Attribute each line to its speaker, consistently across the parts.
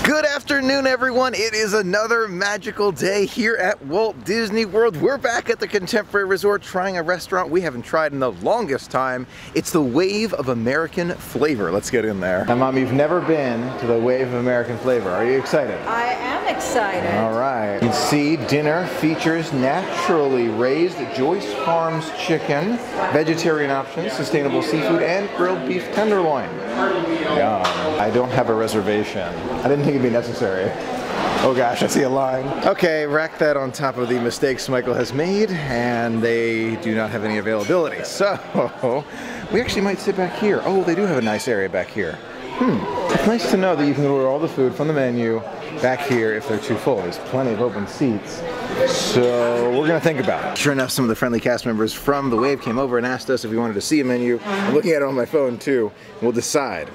Speaker 1: Good afternoon, everyone. It is another magical day here at Walt Disney World. We're back at the Contemporary Resort trying a restaurant we haven't tried in the longest time. It's the Wave of American Flavor. Let's get in there. Now, Mom, you've never been to the Wave of American Flavor. Are you excited?
Speaker 2: I am excited.
Speaker 1: All right. You can see dinner features naturally raised Joyce Farms chicken, vegetarian options, sustainable seafood, and grilled beef tenderloin. Yum. I don't have a reservation. I didn't think it'd be necessary. Oh gosh, I see a line. Okay, rack that on top of the mistakes Michael has made, and they do not have any availability. So, we actually might sit back here. Oh, they do have a nice area back here. It's nice to know that you can order all the food from the menu back here if they're too full. There's plenty of open seats. So we're gonna think about it. Sure enough, some of the friendly cast members from the Wave came over and asked us if we wanted to see a menu. I'm looking at it on my phone too. We'll decide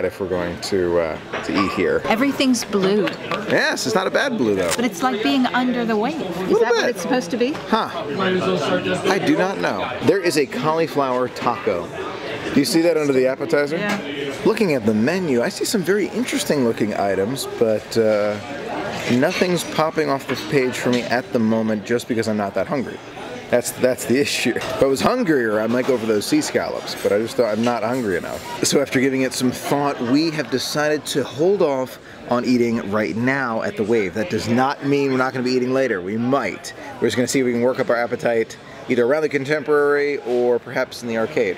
Speaker 1: if we're going to eat here.
Speaker 2: Everything's blue.
Speaker 1: Yes, it's not a bad blue though.
Speaker 2: But it's like being under the wave. Is that what it's supposed to be?
Speaker 1: Huh. I do not know. There is a cauliflower taco. Do you see that under the appetizer?
Speaker 2: Yeah.
Speaker 1: Looking at the menu, I see some very interesting looking items, but nothing's popping off this page for me at the moment just because I'm not that hungry. That's the issue. If I was hungrier, I might go for those sea scallops, but I just thought I'm not hungry enough. So after giving it some thought, we have decided to hold off on eating right now at the Wave. That does not mean we're not going to be eating later. We might. We're just going to see if we can work up our appetite either around the Contemporary or perhaps in the arcade.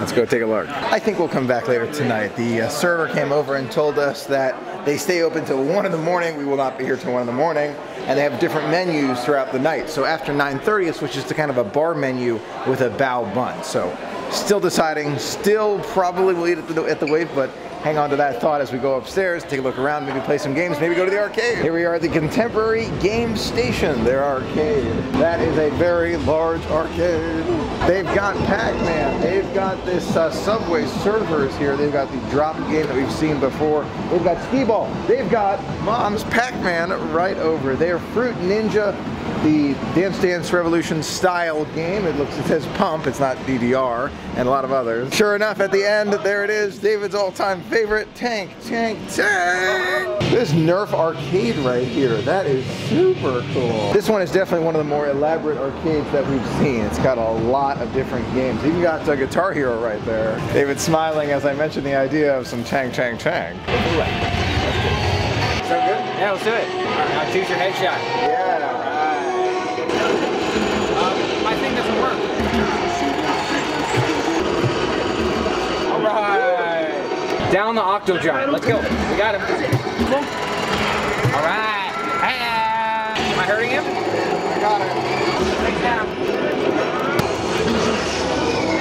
Speaker 1: Let's go take a look. I think we'll come back later tonight. The server came over and told us that they stay open till 1 in the morning. We will not be here till 1 in the morning. And they have different menus throughout the night. So after 9:30, it switches to kind of a bar menu with a bao bun. So still deciding, still probably will eat at the Wave, but hang on to that thought as we go upstairs, take a look around, maybe play some games, maybe go to the arcade. Here we are at the Contemporary Game Station, their arcade. That is a very large arcade. They've got Pac-Man, they've got this Subway Surfers here, they've got the drop game that we've seen before, they've got Skee-Ball, they've got Mom's Pac-Man right over there, Fruit Ninja, the Dance Dance Revolution style game. It says Pump, it's not DDR, and a lot of others. Sure enough, at the end, there it is, David's all-time favorite, Tank. This Nerf arcade right here, that is super cool. This one is definitely one of the more elaborate arcades that we've seen. It's got a lot of different games. Even got a Guitar Hero right there. David's smiling as I mentioned the idea of some Chang. Sound good?
Speaker 3: Yeah, let's do it. All right, now choose your headshot.
Speaker 1: Yeah.
Speaker 3: My thing doesn't work. All right. Down the Octo Giant. Let's go. We got him. All right. Am I hurting him?
Speaker 1: I got it.
Speaker 3: Take down.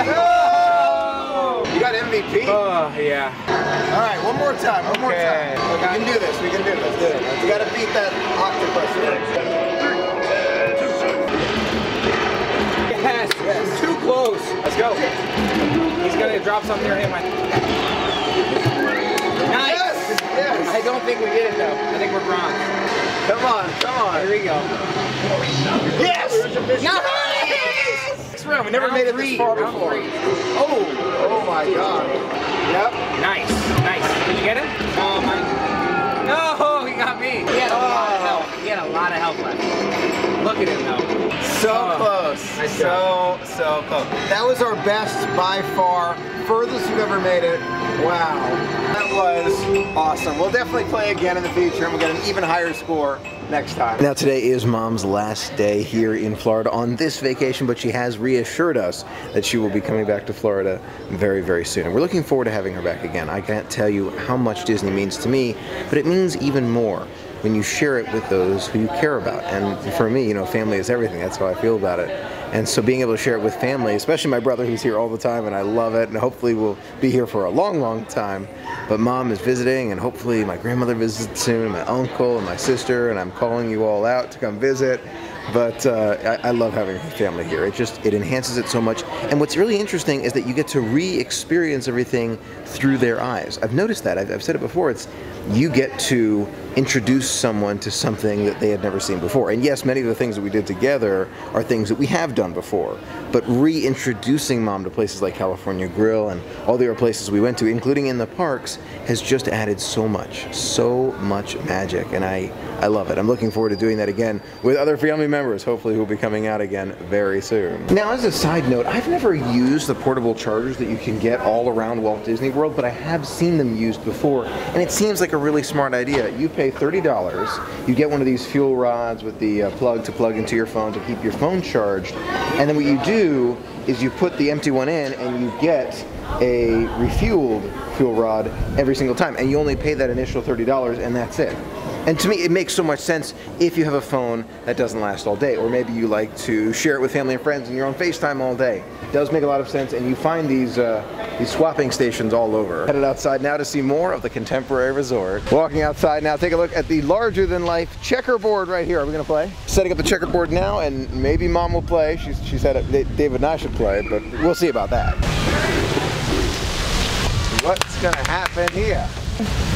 Speaker 1: No! You got MVP?
Speaker 3: Oh, yeah.
Speaker 1: All right, one more time. We can do this. We got to beat that octopus.
Speaker 3: Yes. Too close. Let's go. He's gonna drop something near him. Nice. Yes. I don't think we did it though. I think we're bronze.
Speaker 1: Come on.
Speaker 3: Here we go.
Speaker 1: Yes.
Speaker 3: Nice.
Speaker 1: Next round. We never made it this far before. Oh my God. Yep.
Speaker 3: Nice. Did you get him? Oh my. No, he got me. He had a lot of health. He had a lot of health left. Look at him though.
Speaker 1: So close.
Speaker 3: Nice
Speaker 1: so close. That was our best by far. Furthest we've ever made it. Wow. That was awesome. We'll definitely play again in the future and we'll get an even higher score next time. Now today is Mom's last day here in Florida on this vacation, but she has reassured us that she will be coming back to Florida very, very soon. And we're looking forward to having her back again. I can't tell you how much Disney means to me, but it means even more when you share it with those who you care about. And for me, you know, family is everything. That's how I feel about it. And so being able to share it with family, especially my brother who's here all the time, and I love it, and hopefully will be here for a long, long time. But Mom is visiting, and hopefully my grandmother visits soon, and my uncle and my sister, and I'm calling you all out to come visit. But I love having family here. It enhances it so much. And what's really interesting is that you get to re-experience everything through their eyes. I've noticed that. I've said it before. you get to introduce someone to something that they had never seen before. And yes, many of the things that we did together are things that we have done before, but reintroducing Mom to places like California Grill and all the other places we went to, including in the parks, has just added so much magic, and I love it. I'm looking forward to doing that again with other family members, hopefully, who will be coming out again very soon. Now, as a side note, I've never used the portable chargers that you can get all around Walt Disney World, but I have seen them used before, and it seems like a really smart idea. You pay $30, you get one of these fuel rods with the plug to plug into your phone to keep your phone charged, and then what you do is you put the empty one in and you get a refueled fuel rod every single time, and you only pay that initial $30 and that's it. And to me, it makes so much sense if you have a phone that doesn't last all day, or maybe you like to share it with family and friends and you're on FaceTime all day. It does make a lot of sense, and you find these swapping stations all over. Headed outside now to see more of the Contemporary Resort. Walking outside now, take a look at the larger-than-life checkerboard right here. Are we gonna play? Setting up the checkerboard now, and maybe Mom will play. She said David and I should play, but we'll see about that. What's gonna happen here?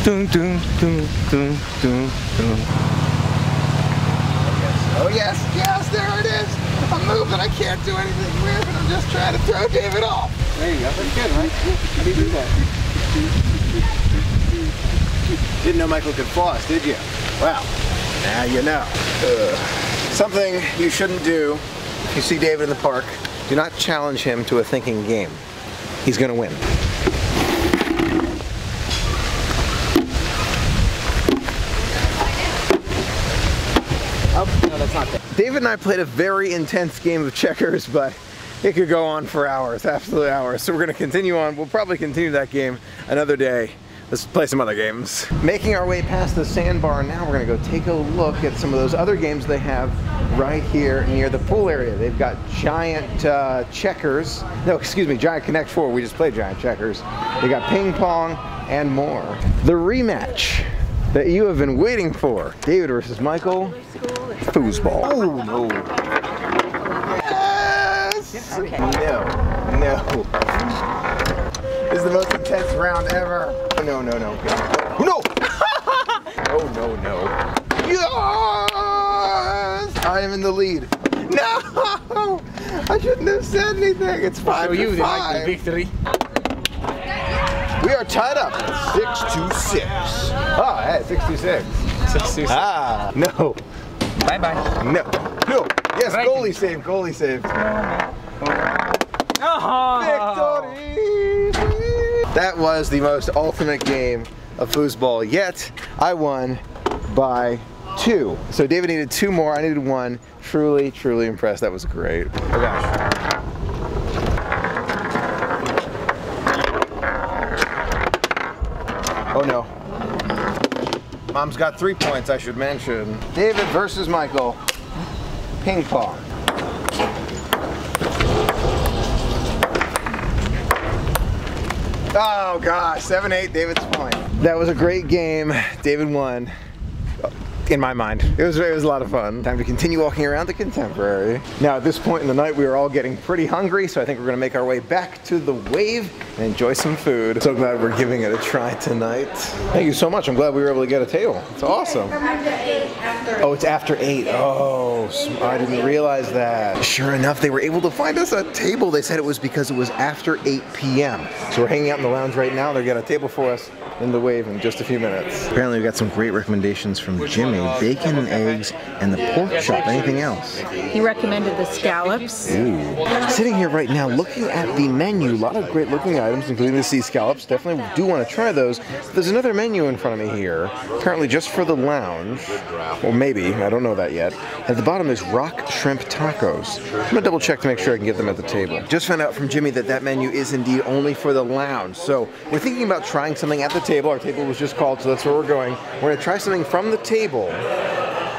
Speaker 1: Dun, dun, dun, dun, dun, dun. Oh yes, yes, there it is. I'm moving, I can't do anything weird, but I'm just trying to throw David off.
Speaker 3: There you go, that's good, right? How do you do that?
Speaker 1: Didn't know Michael could floss, did you? Well, now you know. Something you shouldn't do if you see David in the park, do not challenge him to a thinking game. He's gonna win.
Speaker 3: No, that's not that.
Speaker 1: David and I played a very intense game of checkers, but it could go on for hours, absolute hours. So we're gonna continue on. We'll probably continue that game another day. Let's play some other games. Making our way past the sandbar now, we're gonna go take a look at some of those other games they have right here near the pool area. They've got giant checkers. No, excuse me, Giant Connect 4. We just played giant checkers. They got ping pong and more. The rematch that you have been waiting for. David versus Michael. Foosball. Oh no. Yes!
Speaker 2: Okay.
Speaker 1: No. This is the most intense round ever. No, no, no. No! Oh no, no. Yes! I am in the lead. No! I shouldn't have said anything. It's 5-5.
Speaker 3: The victory.
Speaker 1: We are tied up at 6-6. Oh, hey, 6-6.
Speaker 3: 6-6.
Speaker 1: Ah, no.
Speaker 3: Bye-bye.
Speaker 1: No. No. Yes,
Speaker 3: Right.
Speaker 1: goalie saved. Goalie saved.
Speaker 3: Oh.
Speaker 1: Victory! That was the most ultimate game of foosball yet. I won by 2. So David needed 2 more. I needed 1. Truly, truly impressed. That was great. Oh gosh. Oh no. Mom's got 3 points, I should mention. David versus Michael. Ping pong. Oh gosh, 7-8, David's point. That was a great game. David won. In my mind. It was a lot of fun. Time to continue walking around the Contemporary. Now at this point in the night we are all getting pretty hungry, so I think we're gonna make our way back to the Wave and enjoy some food. So glad we're giving it a try tonight. Thank you so much. I'm glad we were able to get a table. It's awesome. Oh, it's after 8. Oh, I didn't realize that. Sure enough, they were able to find us a table. They said it was because it was after 8 p.m. So we're hanging out in the lounge right now. They're gonna get a table for us in the Wave in just a few minutes. Apparently we got some great recommendations from Jimmy. Bacon and eggs and the pork chop. Anything else?
Speaker 2: He recommended the scallops.
Speaker 1: Ooh. Sitting here right now looking at the menu, a lot of great looking items including the sea scallops. Definitely do want to try those. There's another menu in front of me here, apparently just for the lounge. Or maybe, I don't know that yet. At the bottom is rock shrimp tacos. I'm gonna double check to make sure I can get them at the table. Just found out from Jimmy that that menu is indeed only for the lounge. So we're thinking about trying something at the table. Our table was just called, so that's where we're going. We're gonna try something from the table.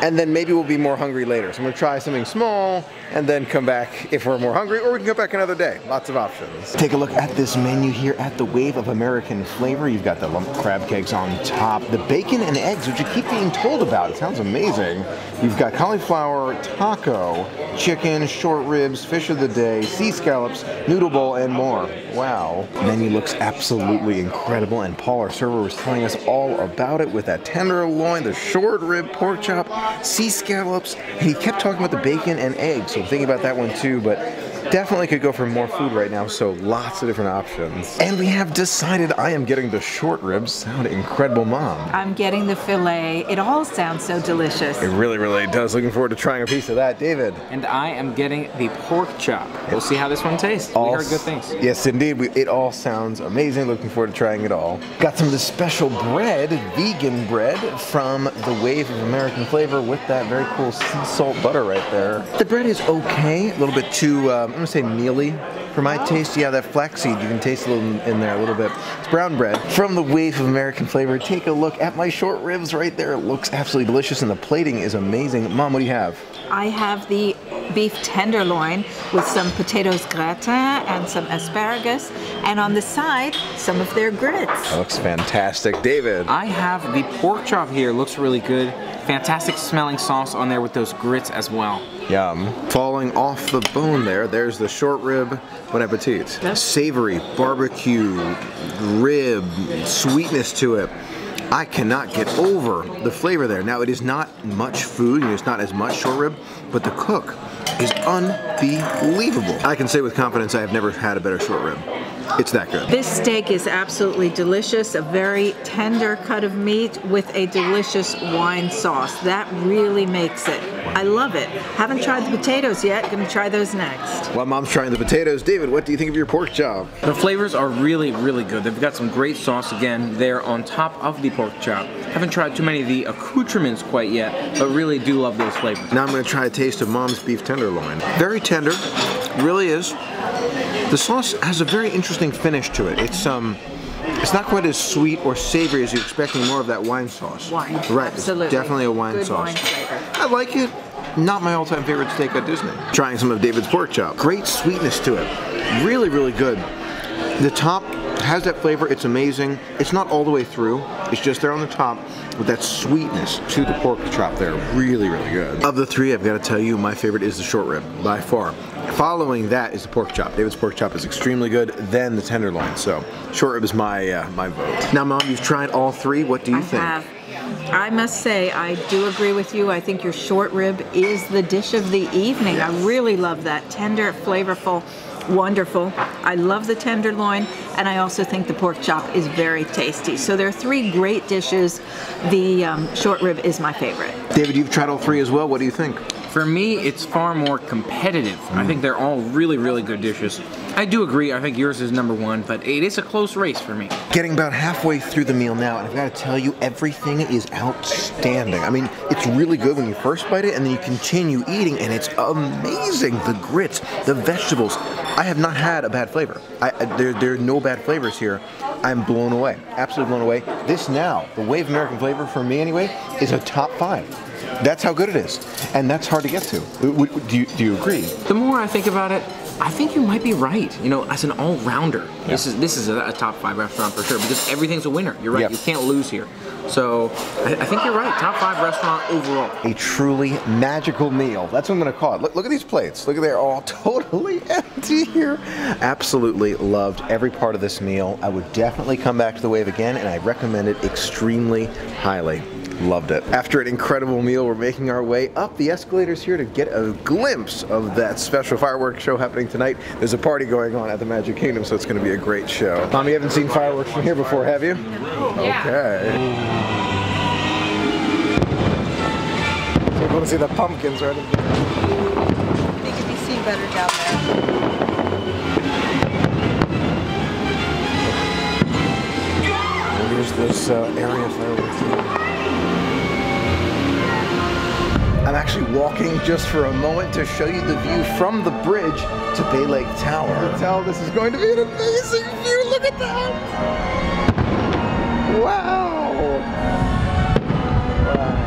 Speaker 1: and then maybe we'll be more hungry later. So I'm gonna try something small and then come back if we're more hungry, or we can come back another day. Lots of options. Take a look at this menu here at the Wave of American Flavor. You've got the lump crab cakes on top, the bacon and eggs, which you keep being told about. It sounds amazing. You've got cauliflower taco, chicken, short ribs, fish of the day, sea scallops, noodle bowl, and more. Wow. The menu looks absolutely incredible, and Paul, our server, was telling us all about it with that tenderloin, the short rib, pork chop, sea scallops. He kept talking about the bacon and eggs, so I'm thinking about that one too, but definitely could go for more food right now, so lots of different options. And we have decided I am getting the short ribs. Sound incredible, Mom.
Speaker 2: I'm getting the filet. It all sounds so delicious.
Speaker 1: It really, really does. Looking forward to trying a piece of that. David?
Speaker 3: And I am getting the pork chop. We'll see how this one tastes. We heard good things.
Speaker 1: Yes, indeed. It all sounds amazing. Looking forward to trying it all. Got some of the special bread, vegan bread, from the Wave of American Flavor with that very cool sea salt butter right there. The bread is okay. A little bit too, I'm gonna say mealy for my taste. Yeah, that flaxseed, you can taste a little in there a little bit. It's brown bread from the Wave of American Flavor. Take a look at my short ribs right there. It looks absolutely delicious, and the plating is amazing. Mom, what do you have?
Speaker 2: I have the beef tenderloin with some potatoes gratin and some asparagus, and on the side, some of their grits.
Speaker 1: That looks fantastic. David?
Speaker 3: I have the pork chop here. Looks really good. Fantastic smelling sauce on there with those grits as well.
Speaker 1: Yum. Falling off the bone there, there's the short rib. Bon appetit.
Speaker 2: Yes.
Speaker 1: Savory, barbecue, rib, sweetness to it. I cannot get over the flavor there. Now, it is not much food, it's not as much short rib, but the cook is unbelievable. I can say with confidence I have never had a better short rib. It's that good.
Speaker 2: This steak is absolutely delicious, a very tender cut of meat with a delicious wine sauce. That really makes it. I love it. Haven't tried the potatoes yet, gonna try those next.
Speaker 1: While Mom's trying the potatoes, David, what do you think of your pork chop?
Speaker 3: The flavors are really, really good. They've got some great sauce again there on top of the pork chop. Haven't tried too many of the accoutrements quite yet, but really do love those flavors.
Speaker 1: Now I'm gonna try a taste of Mom's beef tenderloin. Very tender, really is. The sauce has a very interesting finish to it. It's not quite as sweet or savory as you're expecting, more of that wine sauce.
Speaker 2: Wine,
Speaker 1: right,
Speaker 2: absolutely.
Speaker 1: It's definitely a wine
Speaker 2: Good
Speaker 1: sauce.
Speaker 2: Wine flavor.
Speaker 1: I like it. Not my all-time favorite steak at Disney. Trying some of David's pork chop. Great sweetness to it. Really, really good. The top has that flavor. It's amazing. It's not all the way through. It's just there on the top with that sweetness to the pork chop there. Really, really good. Of the three, I've got to tell you, my favorite is the short rib, by far. Following that is the pork chop. David's pork chop is extremely good, then the tenderloin. So, short rib is my my vote. Now, Mom, you've tried all three. What do you think?
Speaker 2: I have. I must say, I do agree with you. I think your short rib is the dish of the evening. Yes. I really love that. Tender, flavorful, wonderful. I love the tenderloin, and I also think the pork chop is very tasty. So there are three great dishes. The short rib is my favorite.
Speaker 1: David, you've tried all three as well. What do you think?
Speaker 3: For me, it's far more competitive. I think they're all really, really good dishes. I do agree, I think yours is number one, but it is a close race for me.
Speaker 1: Getting about halfway through the meal now, and I've got to tell you, everything is outstanding. I mean, it's really good when you first bite it, and then you continue eating, and it's amazing. The grits, the vegetables. I have not had a bad flavor. There are no bad flavors here. I'm blown away, absolutely blown away. This now, the Wave American Flavor, for me anyway, is a top 5. That's how good it is, and that's hard to get to. Do you agree?
Speaker 3: The more I think about it, I think you might be right. You know, as an all-rounder, yeah. This is a top 5 restaurant for sure, because everything's a winner. You're right, yep. You can't lose here. So I think you're right. Top 5 restaurant overall.
Speaker 1: A truly magical meal. That's what I'm going to call it. Look at these plates. Look, they're all totally empty here. Absolutely loved every part of this meal. I would definitely come back to the Wave again, and I recommend it extremely highly. Loved it. After an incredible meal, we're making our way up the escalators here to get a glimpse of that special fireworks show happening tonight. There's a party going on at the Magic Kingdom, so it's going to be a great show. Mom, you haven't seen fireworks from here before, have you?
Speaker 2: Yeah.
Speaker 1: Okay. So we're going to see the pumpkins, right?
Speaker 2: They can be seen better down there.
Speaker 1: Here's this area fireworks here. I'm actually walking just for a moment to show you the view from the bridge to Bay Lake Tower. You can tell this is going to be an amazing view. Look at that! Wow! Wow.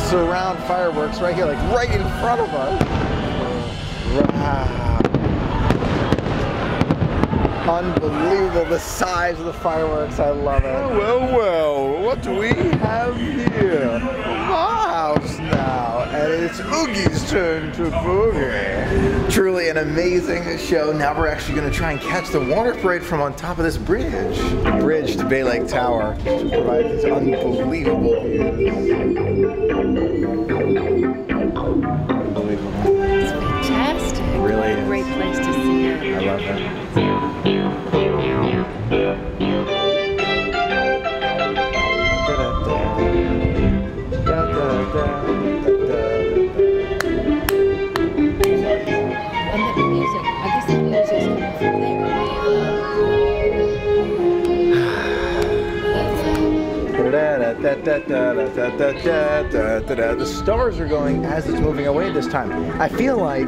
Speaker 1: surround fireworks right here, like right in front of us. Wow. Unbelievable, the size of the fireworks, I love it. Oh, well, what do we have here? My house now, and it's Oogie's turn to boogie. Truly an amazing show. Now we're actually going to try and catch the water parade from on top of this bridge. The bridge to Bay Lake Tower to provide these unbelievable views.
Speaker 4: It's fantastic.
Speaker 1: It really is.
Speaker 4: Great place to see it.
Speaker 1: I love that.
Speaker 4: And the music, I guess the music's coming from
Speaker 1: there. The stars are going as it's moving away this time. I feel like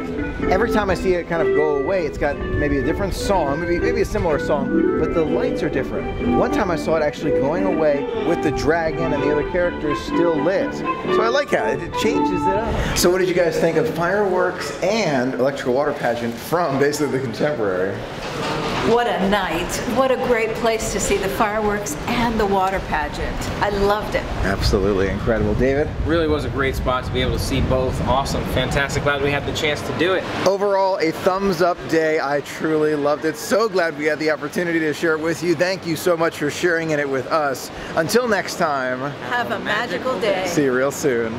Speaker 1: every time I see it kind of go away, it's got maybe a different song, maybe a similar song, but the lights are different. One time I saw it actually going away with the dragon and the other characters still lit. So I like how it changes it up. So what did you guys think of fireworks and electrical water pageant from basically the Contemporary?
Speaker 2: What a night. What a great place to see the fireworks and the water pageant. I loved it.
Speaker 1: Absolutely incredible. David?
Speaker 3: Really was a great spot to be able to see both. Awesome, fantastic. Glad we had the chance to do it.
Speaker 1: Overall, a thumbs up day. I truly loved it. So glad we had the opportunity to share it with you. Thank you so much for sharing it with us. Until next time.
Speaker 2: Have a magical day.
Speaker 1: See you real soon.